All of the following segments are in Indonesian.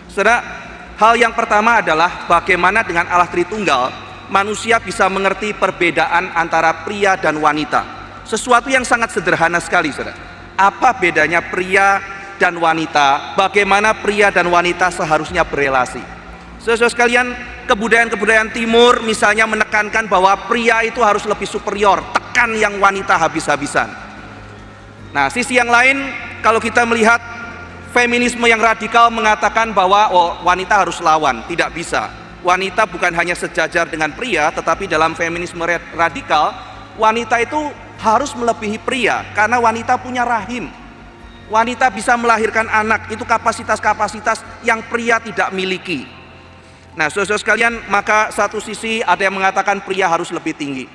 Saudara, hal yang pertama adalah bagaimana dengan Allah Tritunggal manusia bisa mengerti perbedaan antara pria dan wanita. Sesuatu yang sangat sederhana sekali, saudara. Apa bedanya pria dan wanita? Bagaimana pria dan wanita seharusnya berelasi? Saudara sekalian, kebudayaan-kebudayaan timur misalnya menekankan bahwa pria itu harus lebih superior, tekan yang wanita habis-habisan. Nah, sisi yang lain, kalau kita melihat feminisme yang radikal mengatakan bahwa wanita harus lawan, tidak bisa. Wanita bukan hanya sejajar dengan pria, tetapi dalam feminisme radikal, wanita itu harus melebihi pria karena wanita punya rahim. Wanita bisa melahirkan anak, itu kapasitas-kapasitas yang pria tidak miliki. Nah, saudara sekalian, maka satu sisi ada yang mengatakan pria harus lebih tinggi.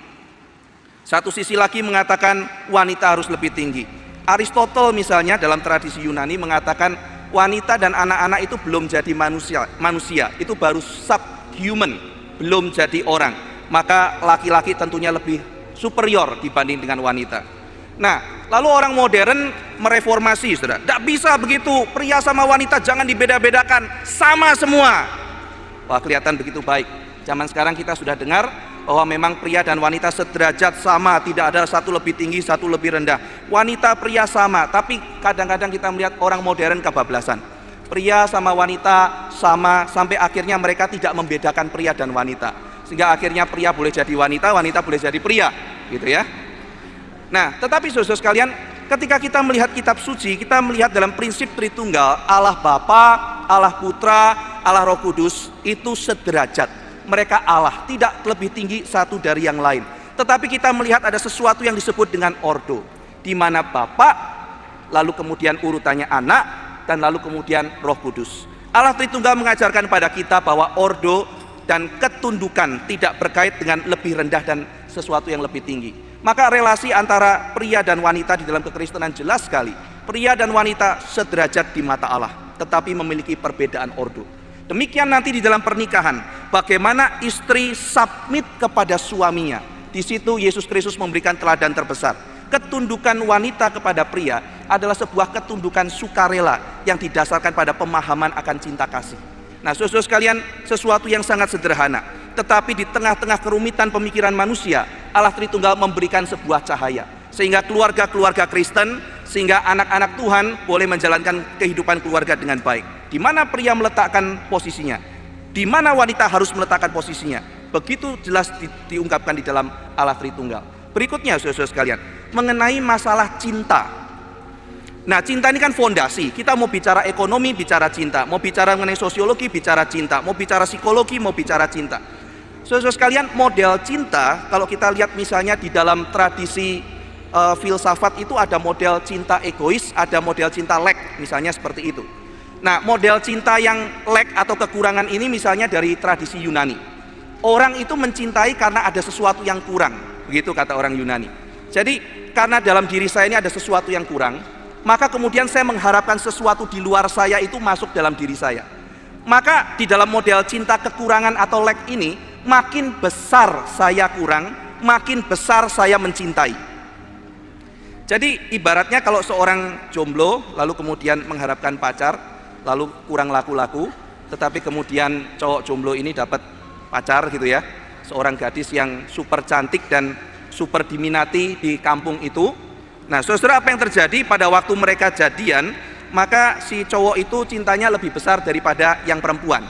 Satu sisi lagi mengatakan wanita harus lebih tinggi. Aristotle misalnya dalam tradisi Yunani mengatakan wanita dan anak-anak itu belum jadi manusia, itu baru subhuman, belum jadi orang. Maka laki-laki tentunya lebih superior dibanding dengan wanita. Nah, lalu orang modern mereformasi, saudara. Tidak bisa begitu, pria sama wanita jangan dibeda-bedakan, sama semua. Wah, kelihatan begitu baik. Zaman sekarang kita sudah dengar bahwa memang pria dan wanita sederajat sama, tidak ada satu lebih tinggi, satu lebih rendah. Wanita pria sama, tapi kadang-kadang kita melihat orang modern kebablasan. Pria sama wanita sama, sampai akhirnya mereka tidak membedakan pria dan wanita. Sehingga akhirnya pria boleh jadi wanita, wanita boleh jadi pria, gitu ya. Nah, tetapi saudara sekalian, ketika kita melihat kitab suci, kita melihat dalam prinsip Tritunggal, Allah Bapa, Allah Putra, Allah Roh Kudus itu sederajat. Mereka Allah, tidak lebih tinggi satu dari yang lain. Tetapi kita melihat ada sesuatu yang disebut dengan ordo, di mana Bapa, lalu kemudian urutannya Anak, dan lalu kemudian Roh Kudus. Allah Tritunggal mengajarkan pada kita bahwa ordo dan ketundukan tidak berkait dengan lebih rendah dan sesuatu yang lebih tinggi. Maka relasi antara pria dan wanita di dalam kekristenan jelas sekali. Pria dan wanita sederajat di mata Allah, tetapi memiliki perbedaan ordo. Demikian nanti di dalam pernikahan, bagaimana istri submit kepada suaminya. Di situ Yesus Kristus memberikan teladan terbesar. Ketundukan wanita kepada pria adalah sebuah ketundukan sukarela yang didasarkan pada pemahaman akan cinta kasih. Nah, saudara sekalian, sesuatu yang sangat sederhana, tetapi di tengah-tengah kerumitan pemikiran manusia, Allah Tritunggal memberikan sebuah cahaya, sehingga keluarga-keluarga Kristen, sehingga anak-anak Tuhan boleh menjalankan kehidupan keluarga dengan baik. Di mana pria meletakkan posisinya, di mana wanita harus meletakkan posisinya, begitu jelas diungkapkan di dalam Allah Tritunggal. Berikutnya, saudara sekalian, mengenai masalah cinta. Nah, cinta ini kan fondasi. Kita mau bicara ekonomi, bicara cinta. Mau bicara mengenai sosiologi, bicara cinta. Mau bicara psikologi, mau bicara cinta. Saudara sekalian, model cinta, kalau kita lihat misalnya di dalam tradisi filsafat itu ada model cinta egois, ada model cinta lack, misalnya seperti itu. Nah, model cinta yang lack atau kekurangan ini misalnya dari tradisi Yunani. Orang itu mencintai karena ada sesuatu yang kurang, begitu kata orang Yunani. Jadi, karena dalam diri saya ini ada sesuatu yang kurang, maka kemudian saya mengharapkan sesuatu di luar saya itu masuk dalam diri saya. Maka di dalam model cinta kekurangan atau lack ini, makin besar saya kurang, makin besar saya mencintai. Jadi ibaratnya kalau seorang jomblo lalu kemudian mengharapkan pacar, lalu kurang laku-laku, tetapi kemudian cowok jomblo ini dapat pacar gitu ya, seorang gadis yang super cantik dan super diminati di kampung itu. Nah, saudara, apa yang terjadi pada waktu mereka jadian, maka si cowok itu cintanya lebih besar daripada yang perempuan.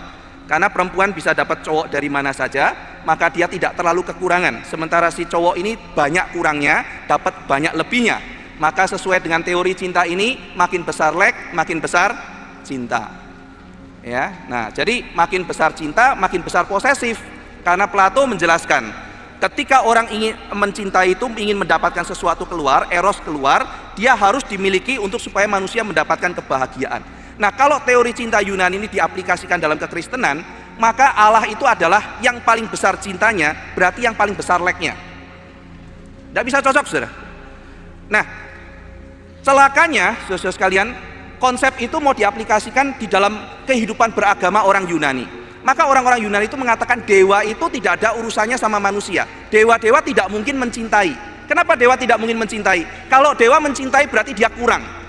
Karena perempuan bisa dapat cowok dari mana saja, maka dia tidak terlalu kekurangan. Sementara si cowok ini banyak kurangnya, dapat banyak lebihnya. Maka sesuai dengan teori cinta ini, makin besar lack, makin besar cinta. Ya, nah, jadi makin besar cinta, makin besar posesif. Karena Plato menjelaskan, ketika orang ingin mencintai itu ingin mendapatkan sesuatu keluar, eros keluar, dia harus dimiliki untuk supaya manusia mendapatkan kebahagiaan. Nah, kalau teori cinta Yunani ini diaplikasikan dalam kekristenan, maka Allah itu adalah yang paling besar cintanya, berarti yang paling besar lack-nya. Tidak bisa cocok, saudara. Nah, celakanya, saudara sekalian, konsep itu mau diaplikasikan di dalam kehidupan beragama orang Yunani. Maka orang-orang Yunani itu mengatakan dewa itu tidak ada urusannya sama manusia. Dewa-dewa tidak mungkin mencintai. Kenapa dewa tidak mungkin mencintai? Kalau dewa mencintai berarti dia kurang.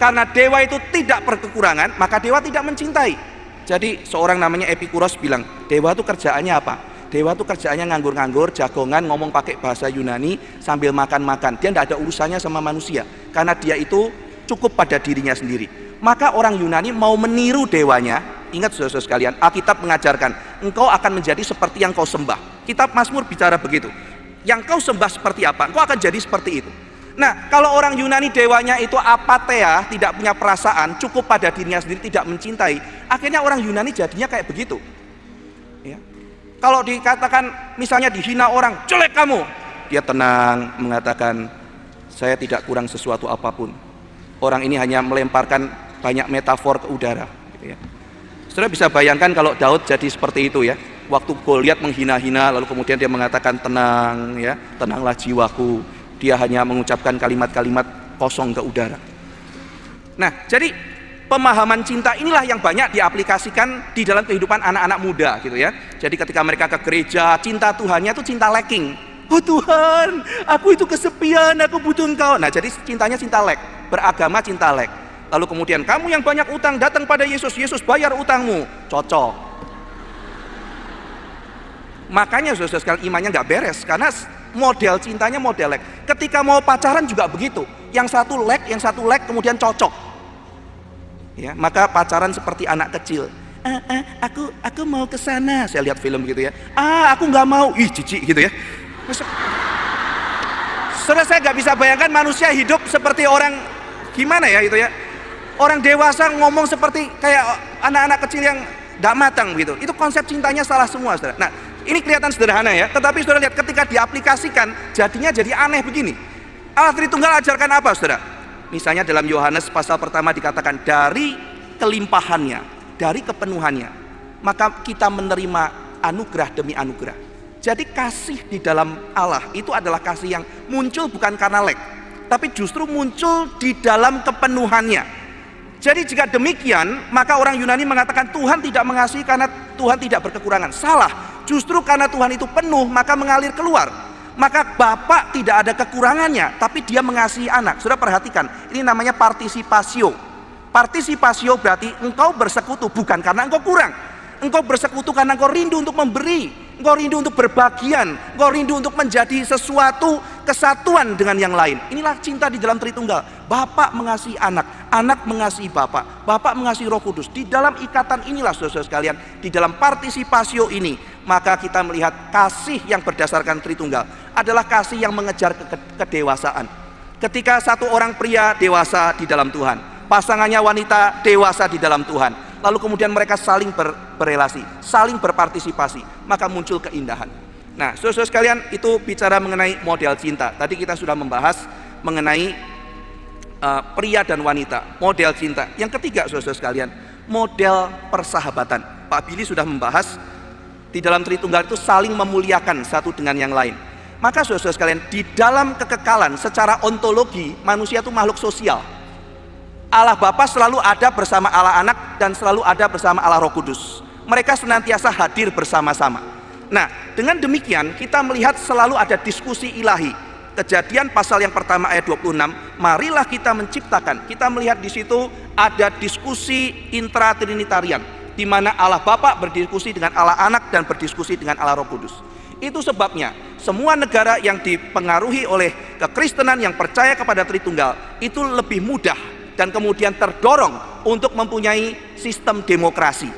Karena dewa itu tidak berkekurangan, maka dewa tidak mencintai. Jadi seorang namanya Epikuros bilang, dewa itu kerjaannya apa? Dewa itu kerjaannya nganggur-nganggur, jagongan, ngomong pakai bahasa Yunani sambil makan-makan. Dia tidak ada urusannya sama manusia, karena dia itu cukup pada dirinya sendiri. Maka orang Yunani mau meniru dewanya. Ingat saudara-saudara sekalian, Alkitab mengajarkan engkau akan menjadi seperti yang kau sembah. Kitab Mazmur bicara begitu. Yang kau sembah seperti apa, engkau akan jadi seperti itu. Nah, kalau orang Yunani dewanya itu apatheia, tidak punya perasaan, cukup pada dirinya sendiri, tidak mencintai, akhirnya orang Yunani jadinya kayak begitu. Ya. Kalau dikatakan misalnya dihina orang, jelek kamu, dia tenang mengatakan saya tidak kurang sesuatu apapun. Orang ini hanya melemparkan banyak metafor ke udara. Gitu ya. Saudara bisa bayangkan kalau Daud jadi seperti itu ya. Waktu Goliat menghina-hina, lalu kemudian dia mengatakan tenang ya, tenanglah jiwaku. Dia hanya mengucapkan kalimat-kalimat kosong ke udara. Nah, jadi pemahaman cinta inilah yang banyak diaplikasikan di dalam kehidupan anak-anak muda gitu ya. Jadi ketika mereka ke gereja, cinta Tuhannya itu cinta lacking. Oh Tuhan, aku itu kesepian, aku butuh Engkau. Nah, jadi cintanya cinta lek, beragama cinta lek. Lalu kemudian kamu yang banyak utang datang pada Yesus, Yesus bayar utangmu. Cocok. Makanya saudara sekalian imannya nggak beres, karena model cintanya model lek. Ketika mau pacaran juga begitu, yang satu lek, kemudian cocok. Ya, maka pacaran seperti anak kecil. Aku mau ke sana. Saya lihat film gitu ya. Aku nggak mau. Ih, jijik gitu ya. Saudara, saya nggak bisa bayangkan manusia hidup seperti orang gimana ya itu ya. Orang dewasa ngomong seperti kayak anak-anak kecil yang nggak matang gitu. Itu konsep cintanya salah semua, saudara. Nah, ini kelihatan sederhana ya, tetapi saudara lihat ketika diaplikasikan jadinya jadi aneh begini. Allah Tritunggal ajarkan apa saudara? Misalnya dalam Yohanes pasal pertama dikatakan dari kelimpahannya, dari kepenuhannya, maka kita menerima anugerah demi anugerah. Jadi kasih di dalam Allah itu adalah kasih yang muncul bukan karena lek, tapi justru muncul di dalam kepenuhannya. Jadi jika demikian, maka orang Yunani mengatakan Tuhan tidak mengasihi karena Tuhan tidak berkekurangan. Salah. Justru karena Tuhan itu penuh, maka mengalir keluar. Maka Bapa tidak ada kekurangannya, tapi dia mengasihi anak. Sudah perhatikan, ini namanya partisipasio. Partisipasio berarti engkau bersekutu bukan karena engkau kurang. Engkau bersekutu karena engkau rindu untuk memberi, engkau rindu untuk berbagian, engkau rindu untuk menjadi sesuatu kesatuan dengan yang lain. Inilah cinta di dalam Tritunggal. Bapa mengasihi anak, anak mengasihi Bapa, Bapa mengasihi Roh Kudus. Di dalam ikatan inilah saudara sekalian, di dalam partisipasio ini, maka kita melihat kasih yang berdasarkan Tritunggal adalah kasih yang mengejar kedewasaan. Ketika satu orang pria dewasa di dalam Tuhan, pasangannya wanita dewasa di dalam Tuhan, lalu kemudian mereka saling berrelasi, saling berpartisipasi, maka muncul keindahan. Nah, saudara sekalian, itu bicara mengenai model cinta. Tadi kita sudah membahas mengenai pria dan wanita, model cinta. Yang ketiga, saudara sekalian, model persahabatan. Pak Billy sudah membahas di dalam Tritunggal itu saling memuliakan satu dengan yang lain. Maka saudara sekalian, di dalam kekekalan secara ontologi, manusia itu makhluk sosial. Allah Bapa selalu ada bersama Allah Anak dan selalu ada bersama Allah Roh Kudus. Mereka senantiasa hadir bersama-sama. Nah, dengan demikian kita melihat selalu ada diskusi ilahi. Kejadian pasal yang pertama ayat 26, marilah kita menciptakan. Kita melihat di situ ada diskusi intratrinitarian, di mana Allah Bapa berdiskusi dengan Allah Anak dan berdiskusi dengan Allah Roh Kudus. Itu sebabnya semua negara yang dipengaruhi oleh kekristenan yang percaya kepada Tritunggal itu lebih mudah dan kemudian terdorong untuk mempunyai sistem demokrasi.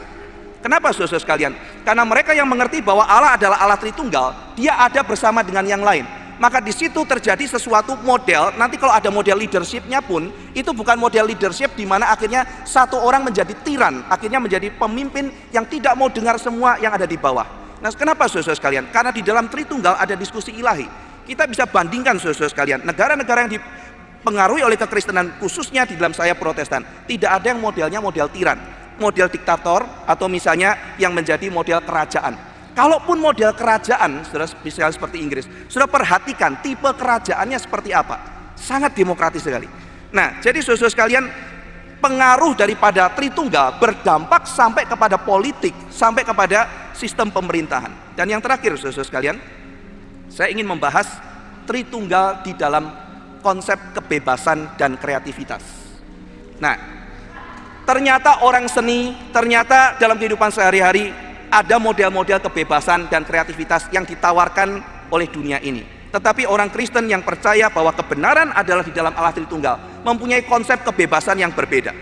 Kenapa saudara sekalian? Karena mereka yang mengerti bahwa Allah adalah Allah Tritunggal, dia ada bersama dengan yang lain. Maka di situ terjadi sesuatu model. Nanti kalau ada model leadershipnya pun, itu bukan model leadership di mana akhirnya satu orang menjadi tiran, akhirnya menjadi pemimpin yang tidak mau dengar semua yang ada di bawah. Nah, kenapa saudara sekalian? Karena di dalam Tritunggal ada diskusi ilahi. Kita bisa bandingkan saudara sekalian, negara-negara yang dipengaruhi oleh kekristenan, khususnya di dalam saya Protestan, tidak ada yang modelnya model tiran, model diktator, atau misalnya yang menjadi model kerajaan. Kalaupun model kerajaan, saudara, misalnya seperti Inggris, sudah perhatikan tipe kerajaannya seperti apa. Sangat demokratis sekali. Nah, jadi saudara sekalian, pengaruh daripada Tritunggal berdampak sampai kepada politik, sampai kepada sistem pemerintahan. Dan yang terakhir saudara sekalian, saya ingin membahas Tritunggal di dalam konsep kebebasan dan kreativitas. Nah, Ternyata orang seni, ternyata dalam kehidupan sehari-hari ada model-model kebebasan dan kreativitas yang ditawarkan oleh dunia ini. Tetapi orang Kristen yang percaya bahwa kebenaran adalah di dalam Allah Tritunggal mempunyai konsep kebebasan yang berbeda.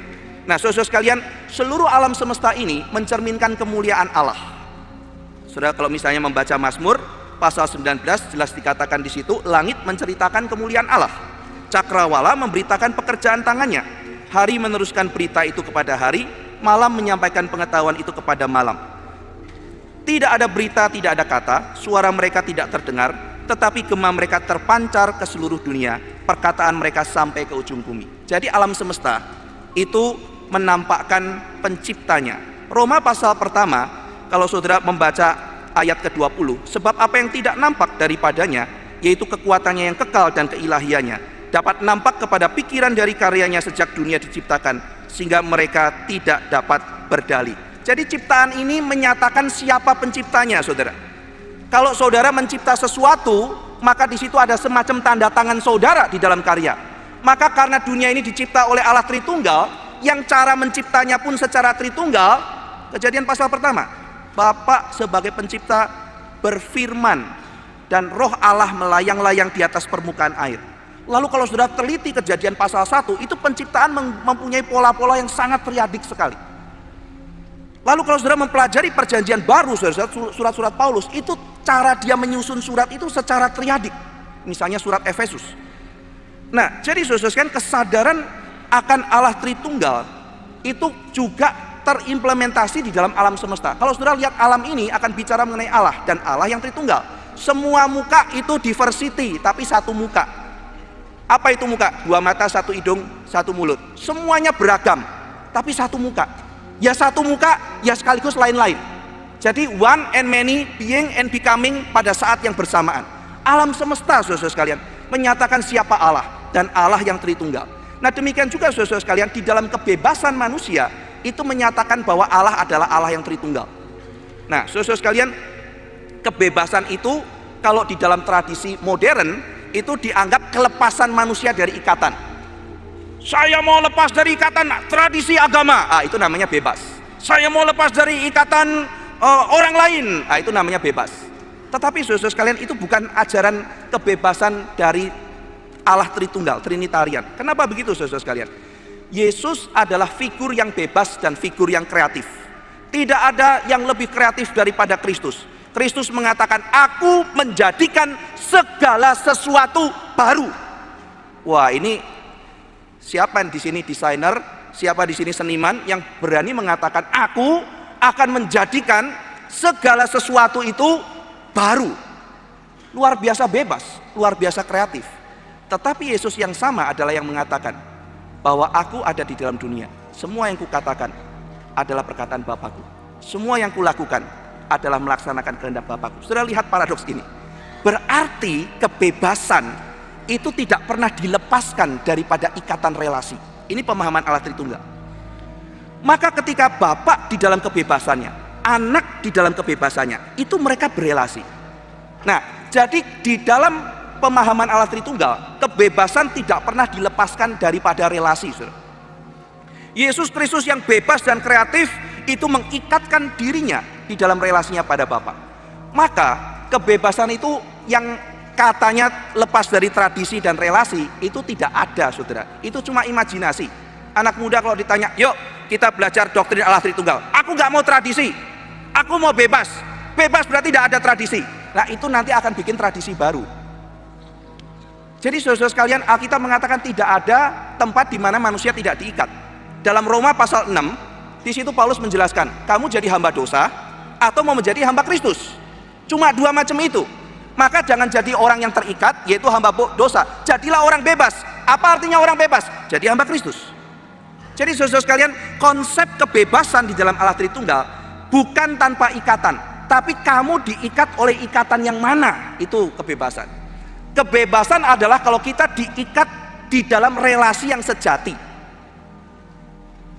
Nah, saudara sekalian, seluruh alam semesta ini mencerminkan kemuliaan Allah. Saudara, kalau misalnya membaca Mazmur pasal 19, jelas dikatakan di situ, langit menceritakan kemuliaan Allah, cakrawala memberitakan pekerjaan tangannya, hari meneruskan berita itu kepada hari, malam menyampaikan pengetahuan itu kepada malam. Tidak ada berita, tidak ada kata, suara mereka tidak terdengar, tetapi gema mereka terpancar ke seluruh dunia, perkataan mereka sampai ke ujung bumi. Jadi alam semesta itu menampakkan penciptanya. Roma pasal pertama, kalau saudara membaca ayat ke-20, sebab apa yang tidak nampak daripadanya, yaitu kekuatannya yang kekal dan keilahiannya, dapat nampak kepada pikiran dari karyanya sejak dunia diciptakan, sehingga mereka tidak dapat berdalih. Jadi ciptaan ini menyatakan siapa penciptanya, saudara. Kalau saudara mencipta sesuatu, maka di situ ada semacam tanda tangan saudara di dalam karya. Maka karena dunia ini dicipta oleh Allah Tritunggal, yang cara menciptanya pun secara Tritunggal, Kejadian pasal pertama, Bapa sebagai pencipta berfirman dan roh Allah melayang-layang di atas permukaan air. Lalu kalau sudah teliti Kejadian pasal 1, itu penciptaan mempunyai pola-pola yang sangat triadik sekali. Lalu kalau sudah mempelajari perjanjian baru, surat-surat Paulus, itu cara dia menyusun surat itu secara triadik. Misalnya surat Efesus. Nah, jadi saudara, kesadaran akan Allah Tritunggal itu juga terimplementasi di dalam alam semesta. Kalau saudara lihat alam ini akan bicara mengenai Allah dan Allah yang Tritunggal. Semua muka itu diversity, tapi satu muka. Apa itu muka? Dua mata, satu hidung, satu mulut. Semuanya beragam, tapi satu muka. Ya satu muka, ya sekaligus lain-lain. Jadi one and many, being and becoming pada saat yang bersamaan. Alam semesta, saudara sekalian, menyatakan siapa Allah dan Allah yang Tritunggal. Nah, demikian juga saudara sekalian, di dalam kebebasan manusia itu menyatakan bahwa Allah adalah Allah yang Tritunggal. Nah, saudara sekalian, kebebasan itu kalau di dalam tradisi modern itu dianggap kelepasan manusia dari ikatan. Saya mau lepas dari ikatan tradisi agama, itu namanya bebas. Saya mau lepas dari ikatan orang lain, itu namanya bebas. Tetapi saudara sekalian, itu bukan ajaran kebebasan dari Allah Tritunggal, Trinitarian. Kenapa begitu saudara sekalian? Yesus adalah figur yang bebas dan figur yang kreatif. Tidak ada yang lebih kreatif daripada Kristus. Kristus mengatakan, aku menjadikan segala sesuatu baru. Wah, ini siapa di sini desainer, siapa di sini seniman yang berani mengatakan aku akan menjadikan segala sesuatu itu baru. Luar biasa bebas, luar biasa kreatif. Tetapi Yesus yang sama adalah yang mengatakan bahwa aku ada di dalam dunia. Semua yang kukatakan adalah perkataan Bapakku. Semua yang kulakukan adalah melaksanakan kehendak Bapakku. Sudah lihat paradoks ini. Berarti kebebasan itu tidak pernah dilepaskan daripada ikatan relasi. Ini pemahaman Allah Tritunggal. Maka ketika Bapa di dalam kebebasannya, anak di dalam kebebasannya, itu mereka berelasi. Nah, jadi di dalam pemahaman Allah Tritunggal, kebebasan tidak pernah dilepaskan daripada relasi. Yesus Kristus yang bebas dan kreatif itu mengikatkan dirinya di dalam relasinya pada Bapa. Maka kebebasan itu yang katanya lepas dari tradisi dan relasi itu tidak ada, saudara. Itu cuma imajinasi. Anak muda kalau ditanya, yuk kita belajar doktrin Allah Tritunggal, aku gak mau tradisi, aku mau bebas. Bebas berarti tidak ada tradisi. Nah, itu nanti akan bikin tradisi baru. Jadi saudara sekalian, Alkitab mengatakan tidak ada tempat di mana manusia tidak diikat. Dalam Roma pasal 6, di situ Paulus menjelaskan, kamu jadi hamba dosa atau mau menjadi hamba Kristus. Cuma dua macam itu. Maka jangan jadi orang yang terikat, yaitu hamba dosa. Jadilah orang bebas. Apa artinya orang bebas? Jadi hamba Kristus. Jadi saudara sekalian, konsep kebebasan di dalam Allah Tritunggal bukan tanpa ikatan, tapi kamu diikat oleh ikatan yang mana? Itu kebebasan. Kebebasan adalah kalau kita diikat di dalam relasi yang sejati.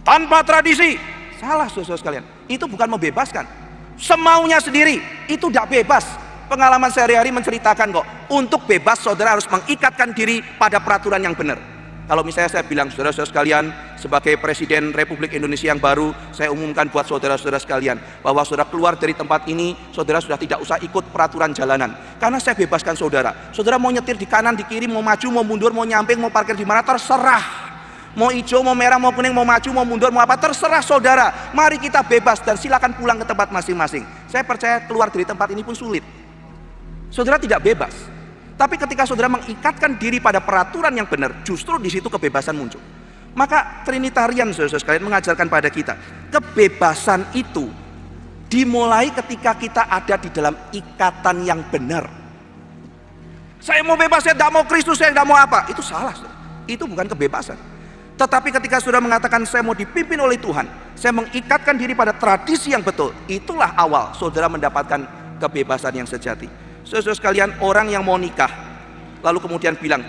Tanpa tradisi, salah saudara sekalian. Itu bukan membebaskan. Semaunya sendiri, itu tidak bebas. Pengalaman sehari-hari menceritakan kok, untuk bebas saudara harus mengikatkan diri pada peraturan yang benar. Kalau misalnya saya bilang, saudara-saudara sekalian, sebagai Presiden Republik Indonesia yang baru, saya umumkan buat saudara-saudara sekalian bahwa saudara keluar dari tempat ini, saudara sudah tidak usah ikut peraturan jalanan. Karena saya bebaskan saudara. Saudara mau nyetir di kanan, di kiri, mau maju, mau mundur, mau nyamping, mau parkir di mana, terserah. Mau hijau, mau merah, mau kuning, mau maju, mau mundur, mau apa, terserah saudara. Mari kita bebas dan silakan pulang ke tempat masing-masing. Saya percaya keluar dari tempat ini pun sulit. Saudara tidak bebas. Tapi ketika saudara mengikatkan diri pada peraturan yang benar, justru di situ kebebasan muncul. Maka Trinitarian saudara sekalian mengajarkan pada kita, kebebasan itu dimulai ketika kita ada di dalam ikatan yang benar. Saya mau bebas, saya tidak mau Kristus, saya tidak mau apa. Itu salah, saudara. Itu bukan kebebasan. Tetapi ketika sudah mengatakan saya mau dipimpin oleh Tuhan, saya mengikatkan diri pada tradisi yang betul, itulah awal saudara mendapatkan kebebasan yang sejati. Saudara sekalian, orang yang mau nikah lalu kemudian bilang,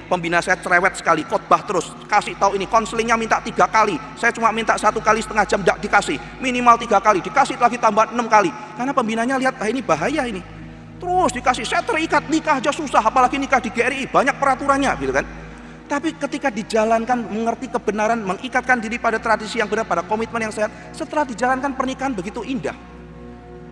pembina saya cerewet sekali, khotbah terus, kasih tahu ini, konselingnya minta 3 kali, saya cuma minta 1 kali setengah jam, tidak dikasih, minimal 3 kali, dikasih lagi tambah 6 kali, karena pembinanya lihat, ini bahaya ini, terus dikasih, saya terikat, nikah aja susah, apalagi nikah di GRI, banyak peraturannya gitu kan. Tapi ketika dijalankan, mengerti kebenaran, mengikatkan diri pada tradisi yang benar, pada komitmen yang sehat, setelah dijalankan pernikahan begitu indah.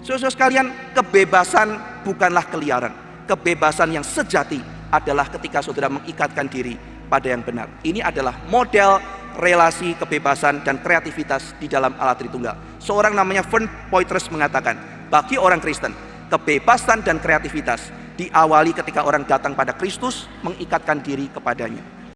Saudara sekalian, kebebasan bukanlah keliaran. Kebebasan yang sejati adalah ketika saudara mengikatkan diri pada yang benar. Ini adalah model relasi kebebasan dan kreativitas di dalam Allah Tritunggal. Seorang namanya Vern Poythress mengatakan, bagi orang Kristen, kebebasan dan kreativitas diawali ketika orang datang pada Kristus, mengikatkan diri kepadanya.